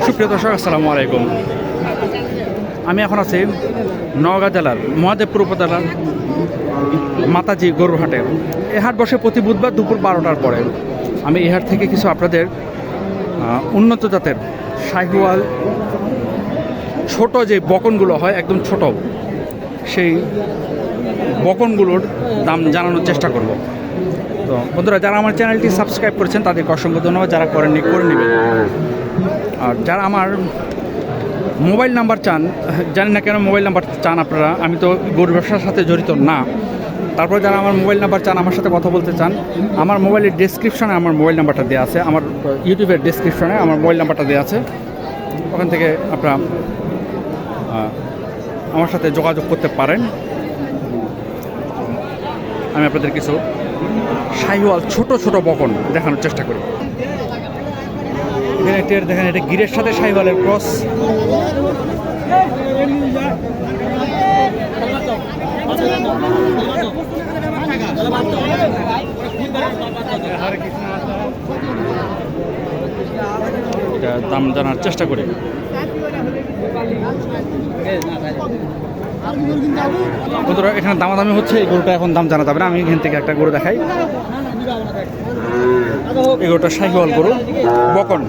সুপ্রিয় দর্শক, আসসালামু আলাইকুম। আমি এখন আছি নওগাঁ জেলার মহাদেবপুর উপজেলার মাতাজি গরুর হাটে। এ হাট বসে প্রতি বুধবার দুপুর 12টার পরে। আমি এই হাট থেকে কিছু আপনাদের উন্নত জাতের শাহিওয়াল ছোট যে বকনগুলো হয়, একদম ছোট, সেই বকনগুলোর দাম জানানোর চেষ্টা করব। তো বন্ধুরা, যারা আমার চ্যানেলটি সাবস্ক্রাইব করেছেন তাদেরকে অসংখ্য ধন্যবাদ, যারা করেননি করে নেবেন। আর যারা আমার মোবাইল নাম্বার চান, জানি না কেন মোবাইল নাম্বার চান আপনারা, আমি তো গরু ব্যবসার সাথে জড়িত না, তারপর যারা আমার মোবাইল নাম্বার চান, আমার সাথে কথা বলতে চান, আমার মোবাইলের ডেসক্রিপশনে আমার মোবাইল নাম্বারটা দেওয়া আছে, আমার ইউটিউবের ডেসক্রিপশনে আমার মোবাইল নাম্বারটা দেওয়া আছে, ওখান থেকে আপনারা আমার সাথে যোগাযোগ করতে পারেন। আমি আপনাদের কিছু শাহিওয়াল ছোট ছোট বকন দেখানোর চেষ্টা করি। এখানে দেখেন, এটা গিরের সাথে শাহিওয়ালের ক্রস। দাম জানার চেষ্টা করি। বন্ধুরা, এখানে দামাদামি হচ্ছে, এই গরুটা এখন দাম জানা যাবে না। আমি এখান থেকে একটা গরু দেখাই। এই গরুটা শাহিওয়াল গরু, বকন।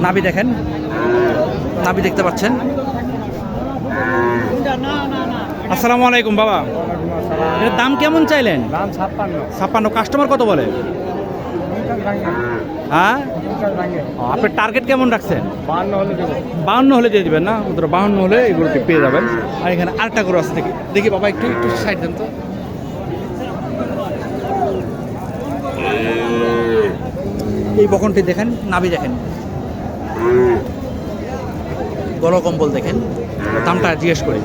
নাভি দেখেন, নাভি দেখতে পাচ্ছেন। আসসালামু আলাইকুম বাবা, এর দাম কেমন চাইলেন? দাম 56। কাস্টমার কত বলে? হ্যাঁ, আপনার টার্গেট কেমন রাখছেন? 52 হলে দিয়ে দিবেন না? 52 হলে এই গরুটি পেয়ে যাবেন। আর এখানে আরেকটা গরু আছে, দেখি বাবা, একটু একটু সাইড দেন তো। এই বকনটি দেখেন, নাভি দেখেন, গলকম্বল দেখেন। দামটা জিজ্ঞেস করি।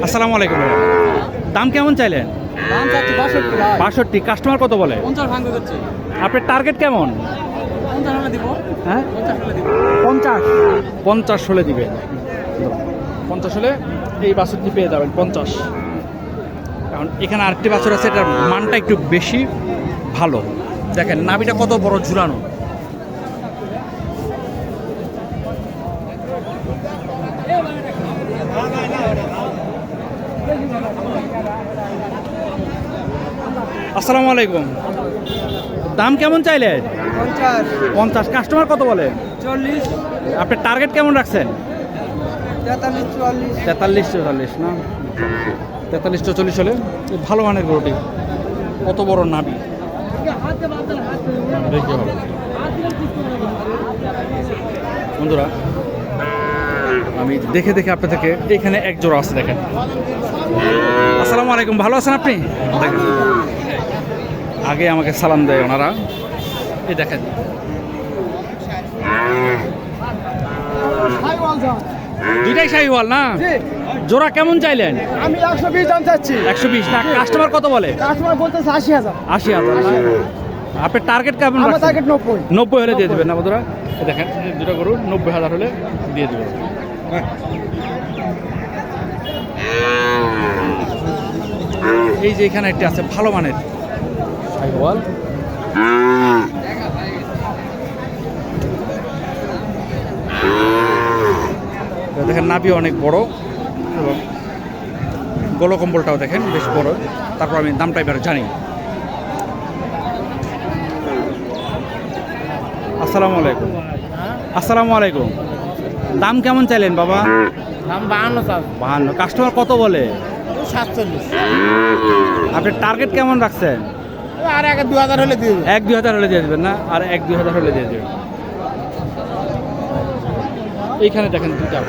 আসসালামু আলাইকুম, দাম কেমন চাইলেন? 62। কাস্টমার কত বলে? আপনার টার্গেট কেমন? হ্যাঁ, 50 হলে দিবে। 50 হলে এই বাছুরটি পেয়ে যাবেন 50। কারণ এখানে আরেকটি বাছুর আছে, এটার মানটা একটু বেশি ভালো। দেখেন নাভিটা কত বড় ঝুলানো। আসসালামু আলাইকুম, দাম কেমন চাইলেন? 50। কাস্টমার কত বলে? 40। আপনার টার্গেট কেমন রাখছেন? 43-44 না? 43-44 হলে ভালো মানের গরুটি। কত বড় নাভি দেখতে হবে। বন্ধুরা, আমি দেখে দেখে আপনাদেরকে, এখানে এক জোড়া আছে দেখেন। আসসালামু আলাইকুম, ভালো আছেন আপনি? দেখেন, আগে আমাকে সালাম দেয় ওনারা। এই দেখেন, দুইটাই শাহিওয়াল না? জোড়া কেমন চাইলেন? আমি 120 দাম চাচ্ছি। 120 না? কাস্টমার কত বলে? কাস্টমার বলতেছে 80,000। 80,000 না? আপনার টার্গেট কেমন? আমার টার্গেট 90। 90 হলে দিয়ে দেবেন না বন্ধুরা? এই দেখেন, দুটো গরু 90,000 হলে দিয়ে দেবেন। এই যে এখানে একটা আছে ভালো মানের শাহিওয়াল। দেখেন নাভি অনেক বড় এবং গলকম্বলটাও দেখেন বেশ বড়। তারপর আমি দামটা এবার জানি। আসসালামু আলাইকুম। আসসালামু আলাইকুম, দাম কেমন চাইলেন বাবা? দাম 52। 52। কাস্টমার কত বলে? 47। আপনার টার্গেট কেমন রাখছেন? আর 1-2,000 হলে দিয়ে দেব। 1-2,000 হলে দিয়ে দেবেন না? আর 1-2,000 হলে দিয়ে দেবেন। এইখানে দেখেন দুটা।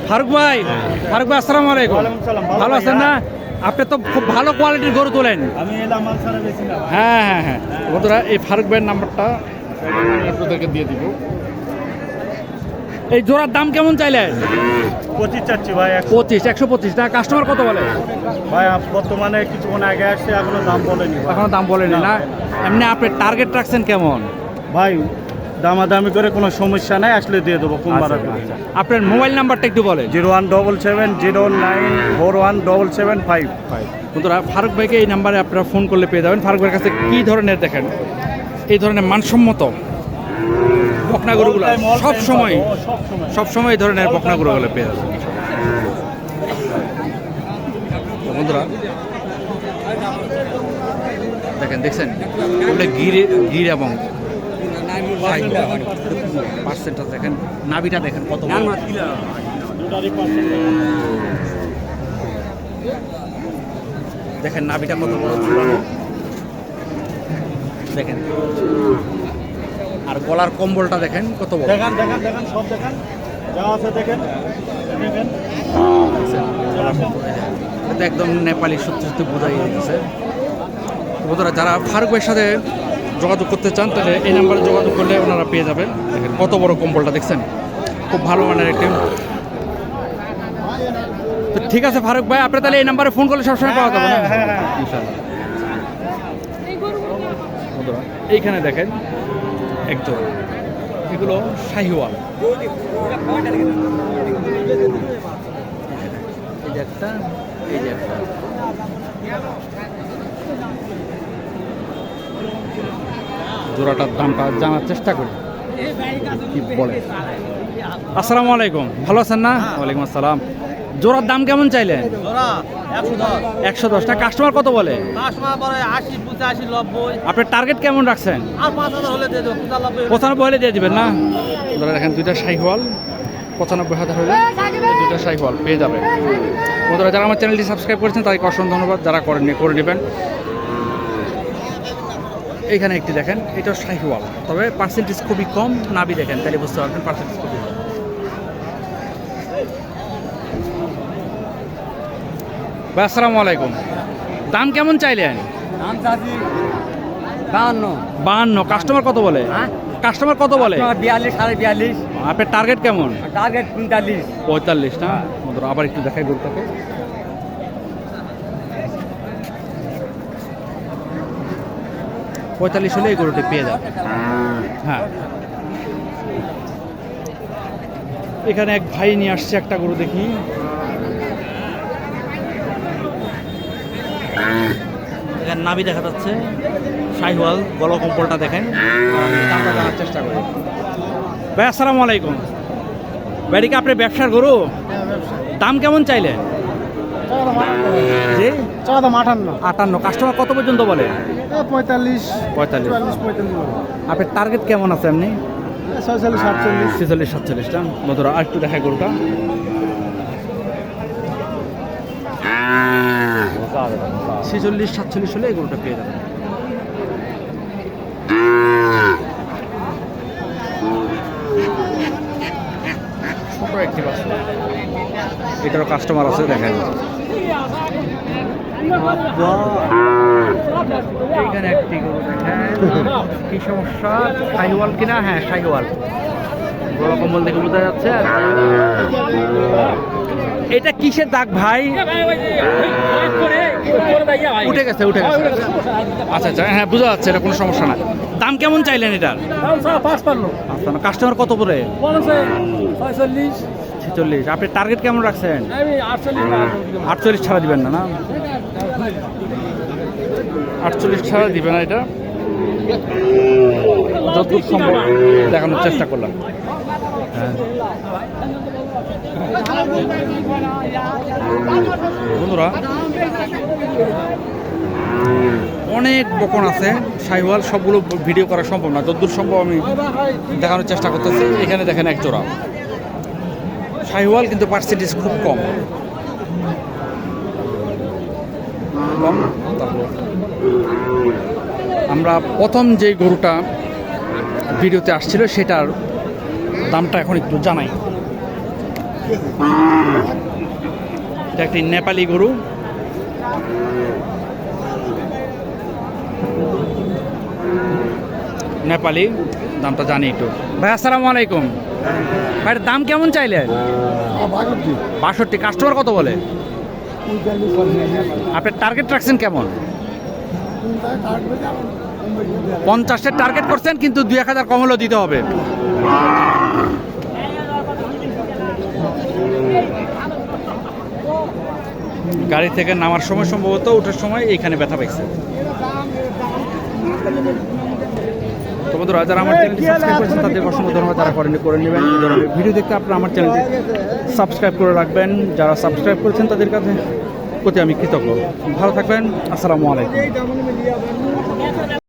ফারুক ভাই, ফারুক ভাই আসসালামু আলাইকুম। ভালো আছেন না? আপনি তো খুব ভালো কোয়ালিটির গরু তোলেন। আমি এলাম মাল ছাড়া বেশি না। হ্যাঁ হ্যাঁ হ্যাঁ, বন্ধুরা, এই ফারুক ভাইয়ের নাম্বারটা আপনাদেরকে দিয়ে দিব। এই জোড়ার দাম কেমন চাইলেন? 25 চাচ্ছি ভাই। 125 না? কাস্টমার কত বলে? ভাই বর্তমানে কিছুক্ষণ আগে আসছে, এখনো দাম বলেনি। এখনো দাম বলেনি না? এমনি আপনি টার্গেট রাখছেন কেমন? ভাই দামাদামি করে কোনো সমস্যা নাই, আসলে দিয়ে দেবো। আপনার মোবাইল নাম্বারটা একটু বলেন। 017709417775। বন্ধুরা ফারুক ভাইকে এই নাম্বারে আপনারা ফোন করলে পেয়ে যাবেন। ফারুক ভাইয়ের কাছে কী ধরনের দেখেন এই ধরনের মানসম্মত বকনা গরুগুলো সব সময় এই ধরনের বকনা গরুগুলো পেয়ে যাবেন। তো বন্ধুরা দেখেন দেখছেন ওগুলো গির এবং পার্সেন্টটা দেখেন, নাভিটা দেখেন কত বড়। দেখেন নাভিটা কত বড় ঝুলানো, দেখেন আর গলার কম্বলটা দেখেন কত বড়। দেখান দেখান দেখান সব দেখান যা আছে দেখেন দেখেন। গলার কম্বল এটা একদম নেপালি সত্যি সত্যি বোঝাই গেছে। বন্ধুরা যারা ফারুক ভাইয়ের সাথে যোগাযোগ করতে চান তাহলে এই নাম্বারে যোগাযোগ করলে ওনারা পেয়ে যাবেন। দেখেন কত বড় কম্বলটা দেখছেন, খুব ভালো মানের একটি। তো ঠিক আছে ফারুক ভাই, আপনি তাহলে এই নাম্বারে ফোন করলে সবসময় পাওয়া যাবে না? ইনশাআল্লাহ। বন্ধুরা এইখানে দেখেন একদম এগুলো শাহিওয়াল, এই যে একটা, এই যে একটা। জোড়াটার দামটা জানার চেষ্টা করি কি বলে। আসসালামু আলাইকুম, ভালো আছেন না? ওয়ালাইকুম আসসালাম। জোড়ার দাম কেমন চাইলেন? 110 টাকা। কাস্টমার কত বলে? আপনার টার্গেট কেমন রাখছেন? 95 হলে দিয়ে দিবেন না? ধরে দেখেন দুইটা শাহিওয়াল 95,000 হলে এই দুইটা শাহিওয়াল পেয়ে যাবে। বন্ধুরা যারা আমার চ্যানেলটি সাবস্ক্রাইব করেছেন তাদেরকে অসংখ্য ধন্যবাদ, যারা করেননি করে নেবেন। এইখানে একটি দেখেন, এটা শাহিওয়াল, তবে পার্সেন্টেজ খুবই কম। নাভি দেখেন তাহলে বুঝতে পারবেন পার্সেন্টেজ খুবই কম। ভাই আসসালামু আলাইকুম, দাম কেমন চাইলেন? 52। কাস্টমার কত বলে? কাস্টমার কত বলে? 42, 42.5। আপনার টার্গেট কেমন? টার্গেট 45। 45 না? বন্ধুরা আবার একটু দেখাই গরুটাকে। পঁয়তাল্লিশ হলে এই গরুটি পেয়ে যাবে। হ্যাঁ, এখানে এক ভাই নিয়ে আসছে একটা গরু, দেখি। এখানে নাভি দেখা যাচ্ছে, শাহিওয়াল, গলা কম্বলটা দেখেন। দামটা জানার চেষ্টা করি। ভাই আসসালামু আলাইকুম, ভাই কি আপনার ব্যবসার গরু? দাম কেমন চাইলেন? জি 58। কাস্টমার কত পর্যন্ত বলে? 45। আপনার টার্গেট কেমন আছে এমনি? 46, 47টা। বন্ধুরা আর একটু দেখায় গরুটা। ছেচল্লিশ 47 হলে এই গরুটা পেয়ে যাবেন। ছোট একটি বাচ্চা, এটারও কাস্টমার আছে, দেখায়। এইখানে একটি গরু দেখেন, কি সমস্যা? শাহিওয়াল কিনা? হ্যাঁ শাহিওয়াল, গলা কম্বল দেখে বোঝা যাচ্ছে। এটা কিসের দাগ ভাই? উঠে গেছে। আচ্ছা আচ্ছা, হ্যাঁ বোঝা যাচ্ছে, এটা কোনো সমস্যা না। দাম কেমন চাইলেন এটার? কাস্টমার কত করে? 46। আপনি টার্গেট কেমন রাখছেন? 48 ছাড়া দিবেন না? না 48 ছাড়া দিবেন না। এটা যতটুকু সম্ভব দেখানোর চেষ্টা করলাম। হ্যাঁ বন্ধুরা অনেক বকন আছে শাহিওয়াল, সবগুলো ভিডিও করা সম্ভব না, যতদূর সম্ভব আমি দেখানোর চেষ্টা করতেছি। এখানে দেখেন এক জোড়া শাহিওয়াল, কিন্তু পার্সেন্টেজ খুব কম। তারপর আমরা প্রথম যে গরুটা ভিডিওতে আসছিল সেটার দামটা এখন একটু জানাই। এটা একটি নেপালি গরু, নেপালি, দামটা জানি একটু। ভাই আসসালামু আলাইকুম, ভাইয়ের দাম কেমন চাইলেন? 62। কাস্টমার কত বলে? আপনার টার্গেট রাখছেন কেমন? 50-এর টার্গেট করছেন, কিন্তু 2-1000 কম হলেও দিতে হবে। গাড়ি থেকে নামার সময় সম্ভবত ওঠার সময় এইখানে ব্যথা পাইছে। তো বন্ধুরা, যারা আমার চ্যানেলটি সাবস্ক্রাইব করেছেন তাদের অসংখ্য ধন্যবাদ, যারা করেন করে নেবেন। এই ধরনের ভিডিও দেখতে আপনারা আমার চ্যানেলটি সাবস্ক্রাইব করে রাখবেন। যারা সাবস্ক্রাইব করেছেন তাদের কাছে প্রতি আমি কৃতজ্ঞ। ভালো থাকবেন। আসসালামু আলাইকুম।